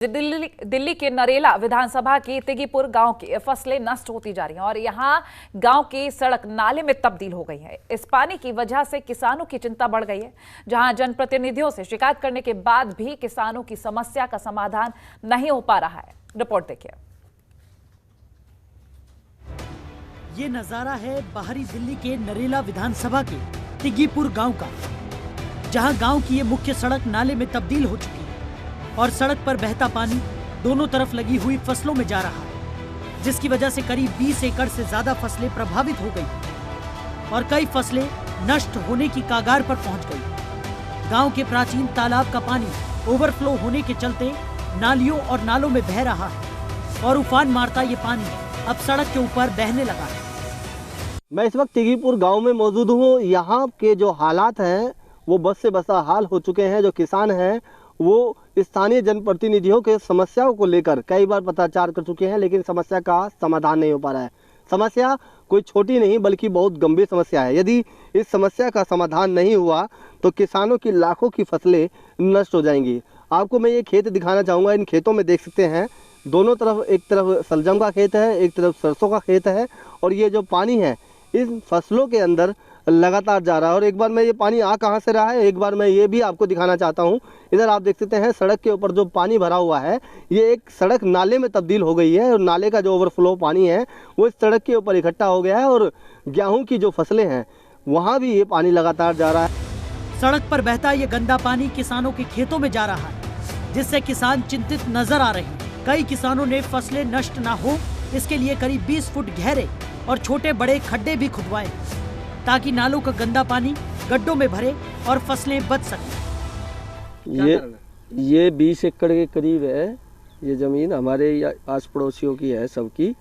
दिल्ली के नरेला विधानसभा की तिगीपुर गांव की फसलें नष्ट होती जा रही हैं और यहां गांव की सड़क नाले में तब्दील हो गई है। इस पानी की वजह से किसानों की चिंता बढ़ गई है, जहां जनप्रतिनिधियों से शिकायत करने के बाद भी किसानों की समस्या का समाधान नहीं हो पा रहा है। रिपोर्ट देखिए। ये नजारा है बाहरी दिल्ली के नरेला विधानसभा के तिगीपुर गांव का, जहां गांव की ये मुख्य सड़क नाले में तब्दील हो चुकी है और सड़क पर बहता पानी दोनों तरफ लगी हुई फसलों में जा रहा है, जिसकी वजह से करीब 20 एकड़ से ज्यादा फसलें प्रभावित हो गई और कई फसलें नष्ट होने की कगार पर पहुंच गई। गांव के प्राचीन तालाब का पानी ओवरफ्लो होने के चलते नालियों और नालों में बह रहा है और उफान मारता ये पानी अब सड़क के ऊपर बहने लगा है। मैं इस वक्त तिगीपुर गांव में मौजूद हूं। यहाँ के जो हालात हैं वो बस से बसा हाल हो चुके हैं। जो किसान हैं वो स्थानीय जनप्रतिनिधियों के समस्याओं को लेकर कई बार पत्राचार कर चुके हैं, लेकिन समस्या का समाधान नहीं हो पा रहा है। समस्या कोई छोटी नहीं बल्कि बहुत गंभीर समस्या है। यदि इस समस्या का समाधान नहीं हुआ तो किसानों की लाखों की फसलें नष्ट हो जाएंगी। आपको मैं ये खेत दिखाना चाहूँगा। इन खेतों में देख सकते हैं दोनों तरफ, एक तरफ सलजम का खेत है, एक तरफ सरसों का खेत है और ये जो पानी है इन फसलों के अंदर लगातार जा रहा है। और एक बार मैं ये पानी आ कहाँ से रहा है एक बार मैं ये भी आपको दिखाना चाहता हूँ। इधर आप देख सकते हैं सड़क के ऊपर जो पानी भरा हुआ है ये एक सड़क नाले में तब्दील हो गई है और नाले का जो ओवरफ्लो पानी है वो इस सड़क के ऊपर इकट्ठा हो गया है और गेहूं की जो फसलें हैं वहाँ भी ये पानी लगातार जा रहा है। सड़क पर बहता ये गंदा पानी किसानों के खेतों में जा रहा है, जिससे किसान चिंतित नजर आ रहे हैं। कई किसानों ने फसलें नष्ट ना हो इसके लिए करीब 20 फुट गहरे और छोटे बड़े खड्डे भी खुदवाए ताकि नालों का गंदा पानी गड्ढों में भरे और फसलें बच सकें। ये 20 एकड़ के करीब है। ये जमीन हमारे आस पड़ोसियों की है सबकी।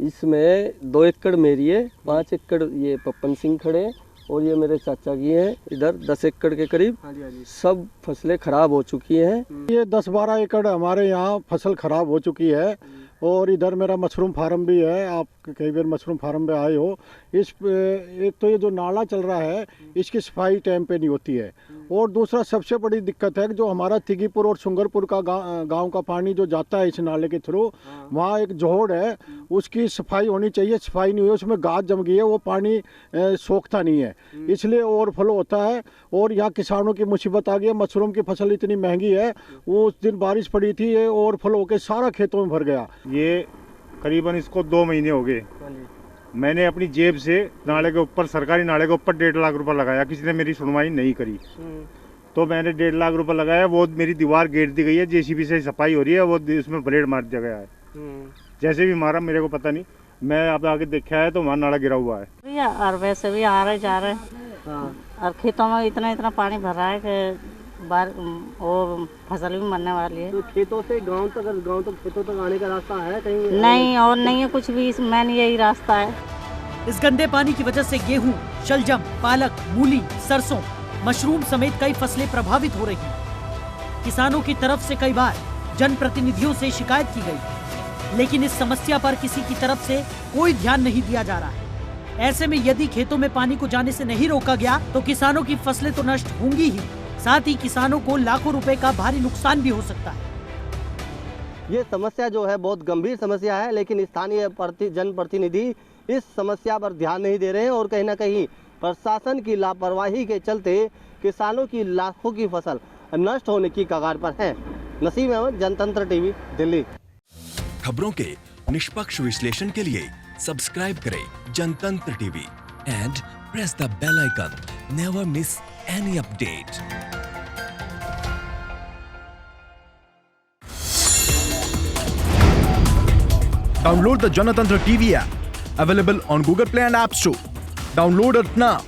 इसमें 2 एकड़ मेरी है, 5 एकड़ ये पप्पन सिंह खड़े और ये मेरे चाचा की है। इधर 10 एकड़ के करीब सब फसलें खराब हो चुकी हैं। ये 10-12 एकड़ हमारे यहाँ फसल खराब हो चुकी है और इधर मेरा मशरूम फार्म भी है। आप कई बार मशरूम फार्म पे आए हो। एक तो ये जो नाला चल रहा है इसकी सफाई टाइम पे नहीं होती है और दूसरा सबसे बड़ी दिक्कत है कि जो हमारा तिगीपुर और सुंगरपुर का गांव का पानी जो जाता है इस नाले के थ्रू, वहाँ एक जोड़ है उसकी सफाई होनी चाहिए। सफाई नहीं हुई, उसमें गाद जम गई है, वो पानी सोखता नहीं है, इसलिए ओवरफ्लो होता है और यहाँ किसानों की मुसीबत आ गई है। मशरूम की फसल इतनी महंगी है, वो उस दिन बारिश पड़ी थी, ये ओवरफ्लो होकर सारा खेतों में भर गया। ये करीबन इसको 2 महीने हो गए। मैंने अपनी जेब से नाले के ऊपर, सरकारी नाले के ऊपर 1.5 लाख रुपए लगाया, किसी ने मेरी सुनवाई नहीं करी। तो मैंने 1.5 लाख रुपए लगाया, वो मेरी दीवार गेट दी गई है, जेसीबी से सफाई हो रही है, वो उसमें ब्लेड मार दिया गया है। जैसे भी मारा मेरे को पता नहीं, मैं अब आगे देखा है तो वहाँ नाला गिरा हुआ है। और वैसे भी आ रहे जा रहे और खेतों में इतना पानी भर रहा है कि वो फसल भी मरने वाली है। तो खेतों से गांव तक खेतों तक आने का रास्ता है कहीं? नहीं, और नहीं है कुछ भी, मेन यही रास्ता है। इस गंदे पानी की वजह से गेहूं, शलजम, पालक, मूली, सरसों, मशरूम समेत कई फसलें प्रभावित हो रही हैं। किसानों की तरफ से कई बार जनप्रतिनिधियों से शिकायत की गई, लेकिन इस समस्या पर किसी की तरफ से कोई ध्यान नहीं दिया जा रहा है। ऐसे में यदि खेतों में पानी को जाने से नहीं रोका गया तो किसानों की फसलें तो नष्ट होंगी ही, साथ ही किसानों को लाखों रुपए का भारी नुकसान भी हो सकता है। ये समस्या जो है बहुत गंभीर समस्या है, लेकिन स्थानीय जनप्रतिनिधि इस समस्या पर ध्यान नहीं दे रहे हैं और कहीं ना कहीं प्रशासन की लापरवाही के चलते किसानों की लाखों की फसल नष्ट होने की कगार पर है। नसीम अहमद, जनतंत्र टीवी, दिल्ली। खबरों के निष्पक्ष विश्लेषण के लिए सब्सक्राइब करें Janatantra TV and press the bell icon. Never miss any update. Download the Janatantra TV app, available on Google Play and App Store. Download it now.